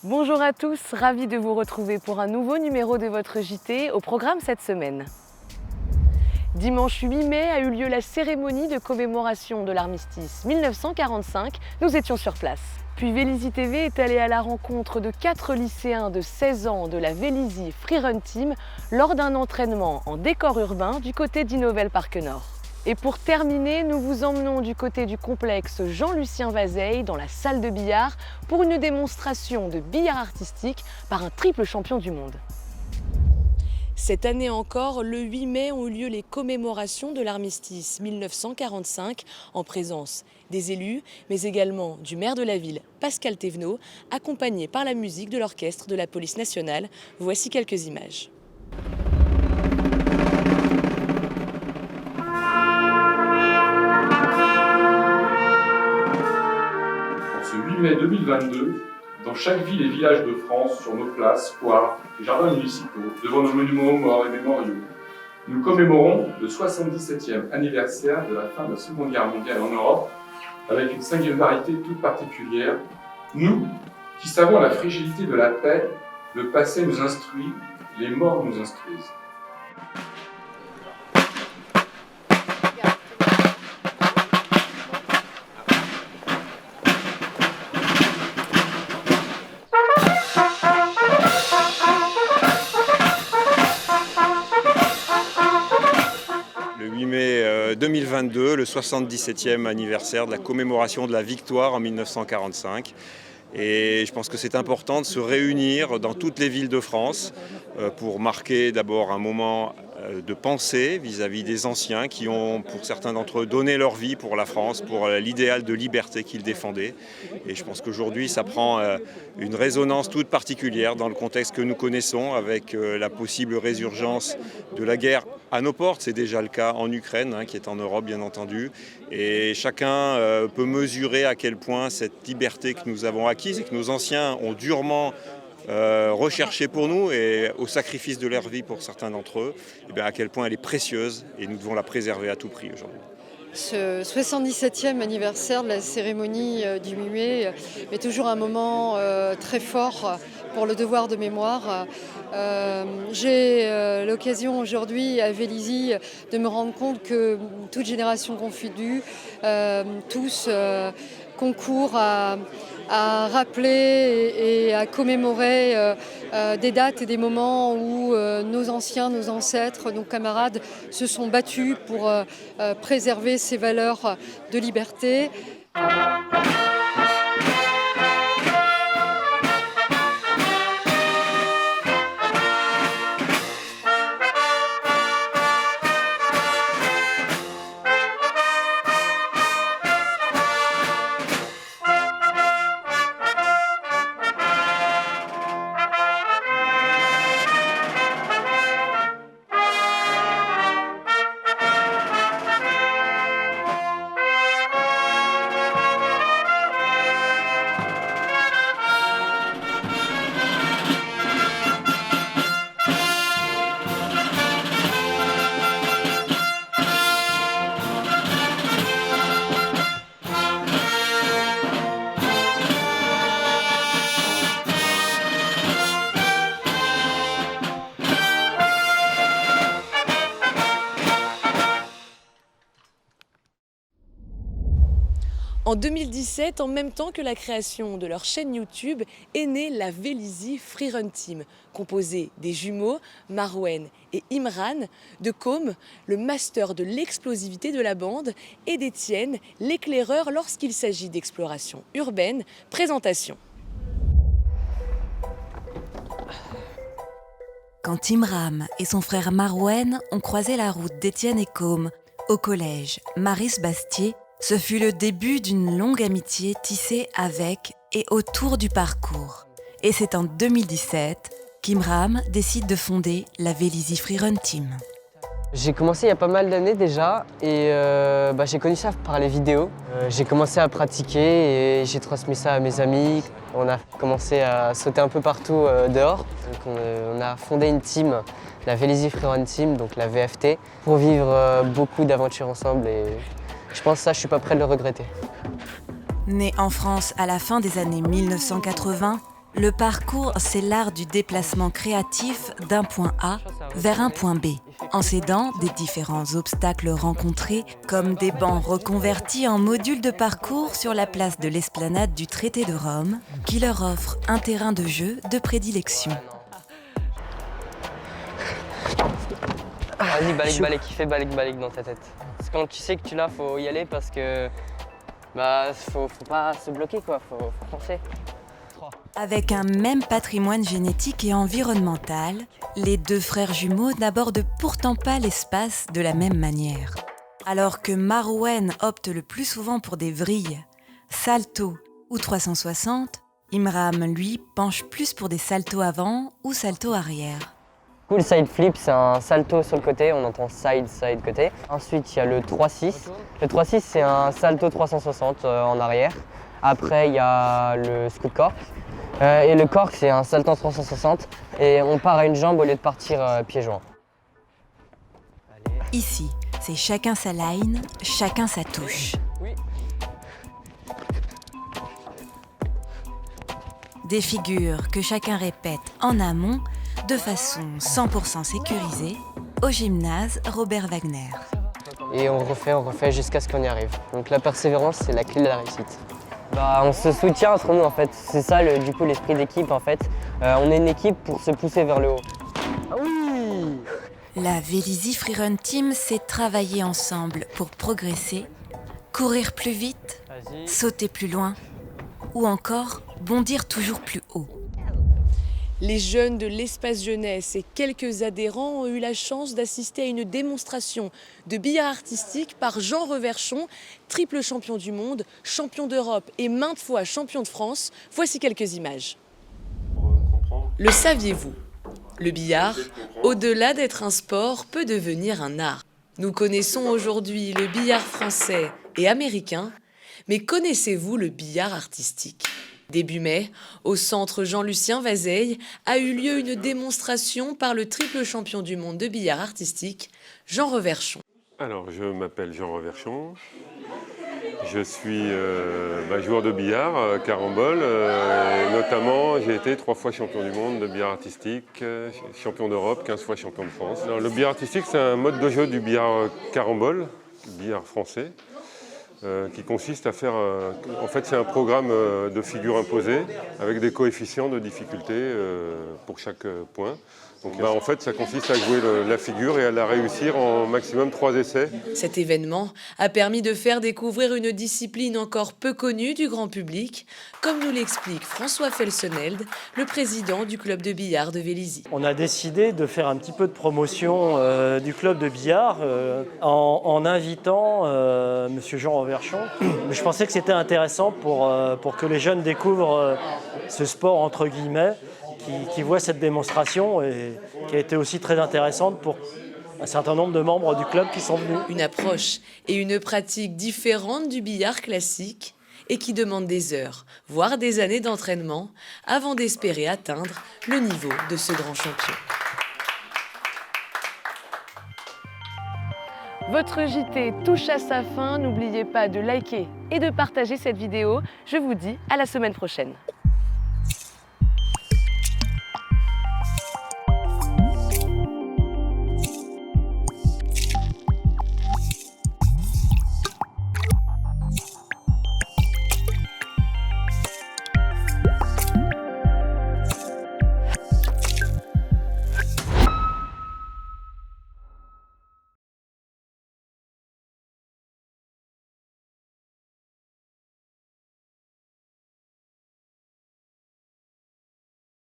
Bonjour à tous, ravi de vous retrouver pour un nouveau numéro de votre JT au programme cette semaine. Dimanche 8 mai a eu lieu la cérémonie de commémoration de l'armistice 1945. Nous étions sur place. Puis Vélizy TV est allé à la rencontre de 4 lycéens de 16 ans de la Vélizy Freerun Team lors d'un entraînement en décor urbain du côté d'Innovel Parc Nord. Et pour terminer, nous vous emmenons du côté du complexe Jean-Lucien Vazeille dans la salle de billard pour une démonstration de billard artistique par un triple champion du monde. Cette année encore, le 8 mai ont eu lieu les commémorations de l'armistice 1945 en présence des élus, mais également du maire de la ville, Pascal Thévenot, accompagné par la musique de l'orchestre de la police nationale. Voici quelques images. Ce 8 mai 2022, dans chaque ville et village de France, sur nos places, foires et jardins municipaux, devant nos monuments aux morts et mémoriaux, nous commémorons le 77e anniversaire de la fin de la Seconde Guerre mondiale en Europe, avec une singularité toute particulière. Nous, qui savons la fragilité de la paix, le passé nous instruit, les morts nous instruisent. Le 8 mai 2022, le 77e anniversaire de la commémoration de la victoire en 1945. Et je pense que c'est important de se réunir dans toutes les villes de France pour marquer d'abord un moment de pensée vis-à-vis des anciens qui ont, pour certains d'entre eux, donné leur vie pour la France, pour l'idéal de liberté qu'ils défendaient. Et je pense qu'aujourd'hui, ça prend une résonance toute particulière dans le contexte que nous connaissons avec la possible résurgence de la guerre à nos portes. C'est déjà le cas en Ukraine, qui est en Europe, bien entendu. Et chacun peut mesurer à quel point cette liberté que nous avons acquise et que nos anciens ont durement recherchée pour nous et au sacrifice de leur vie pour certains d'entre eux, et bien à quel point elle est précieuse et nous devons la préserver à tout prix aujourd'hui. Ce 77e anniversaire de la cérémonie du 8 mai est toujours un moment très fort pour le devoir de mémoire. J'ai l'occasion aujourd'hui à Vélizy de me rendre compte que toute génération confondue, tous concourent à rappeler et à commémorer des dates et des moments où nos anciens, nos ancêtres, nos camarades se sont battus pour préserver ces valeurs de liberté. En 2017, en même temps que la création de leur chaîne YouTube, est née la Vélizy Freerun Team, composée des jumeaux Marouane et Imran, de Côme, le master de l'explosivité de la bande, et d'Étienne, l'éclaireur lorsqu'il s'agit d'exploration urbaine. Présentation. Quand Imran et son frère Marouane ont croisé la route d'Étienne et Côme au collège Maris Bastier, ce fut le début d'une longue amitié tissée avec et autour du parcours. Et c'est en 2017 qu'Imran décide de fonder la Vélizy Freerun Team. J'ai commencé il y a pas mal d'années déjà et j'ai connu ça par les vidéos. J'ai commencé à pratiquer et j'ai transmis ça à mes amis. On a commencé à sauter un peu partout dehors. Donc on a fondé une team, la Vélizy Freerun Team, donc la VFT, pour vivre beaucoup d'aventures ensemble et je pense que ça, je suis pas prêt de le regretter. Né en France à la fin des années 1980, Le parcours, c'est l'art du déplacement créatif d'un point A vers un point B, en s'aidant des différents obstacles rencontrés, comme des bancs reconvertis en modules de parcours sur la place de l'esplanade du traité de Rome, qui leur offre un terrain de jeu de prédilection. Vas-y, balik, il fait balik dans ta tête. Parce que quand tu sais que tu l'as, faut y aller parce que faut pas se bloquer quoi, faut foncer. Avec un même patrimoine génétique et environnemental, les deux frères jumeaux n'abordent pourtant pas l'espace de la même manière. Alors que Marouane opte le plus souvent pour des vrilles, salto ou 360, Imram, lui, penche plus pour des saltos avant ou saltos arrière. Le side flip, c'est un salto sur le côté, on entend side côté. Ensuite, il y a le 3-6. Le 3-6, c'est un salto 360 en arrière. Après, il y a le scoot cork. Et le cork, c'est un salto 360. Et on part à une jambe au lieu de partir pieds joints. Ici, c'est chacun sa line, chacun sa touche. Oui. Des figures que chacun répète en amont, de façon 100% sécurisée, au gymnase Robert Wagner. Et on refait jusqu'à ce qu'on y arrive. Donc la persévérance, c'est la clé de la réussite. On se soutient entre nous en fait. C'est ça du coup l'esprit d'équipe en fait. On est une équipe pour se pousser vers le haut. Ah oui! La Vélizy Freerun Team s'est travaillé ensemble pour progresser, courir plus vite, sauter plus loin ou encore bondir toujours plus haut. Les jeunes de l'espace jeunesse et quelques adhérents ont eu la chance d'assister à une démonstration de billard artistique par Jean Reverchon, triple champion du monde, champion d'Europe et maintes fois champion de France. Voici quelques images. Le saviez-vous ? Le billard, au-delà d'être un sport, peut devenir un art. Nous connaissons aujourd'hui le billard français et américain, mais connaissez-vous le billard artistique ? Début mai, au centre Jean-Lucien Vazeille, a eu lieu une démonstration par le triple champion du monde de billard artistique, Jean Reverchon. Alors, je m'appelle Jean Reverchon. Je suis joueur de billard, carambole. Notamment, j'ai été 3 fois champion du monde de billard artistique, champion d'Europe, 15 fois champion de France. Alors, le billard artistique, c'est un mode de jeu du billard carambole, billard français. Qui consiste à faire, en fait c'est un programme de figures imposées avec des coefficients de difficulté pour chaque point. Donc en fait ça consiste à jouer la figure et à la réussir en maximum 3 essais. Cet événement a permis de faire découvrir une discipline encore peu connue du grand public, comme nous l'explique François Felseneld, le président du club de billard de Vélizy. On a décidé de faire un petit peu de promotion du club de billard en invitant Monsieur Jean Reverchon. Je pensais que c'était intéressant pour que les jeunes découvrent ce sport entre guillemets, qui voient cette démonstration et qui a été aussi très intéressante pour un certain nombre de membres du club qui sont venus. Une approche et une pratique différente du billard classique et qui demande des heures, voire des années d'entraînement avant d'espérer atteindre le niveau de ce grand champion. Votre JT touche à sa fin. N'oubliez pas de liker et de partager cette vidéo. Je vous dis à la semaine prochaine.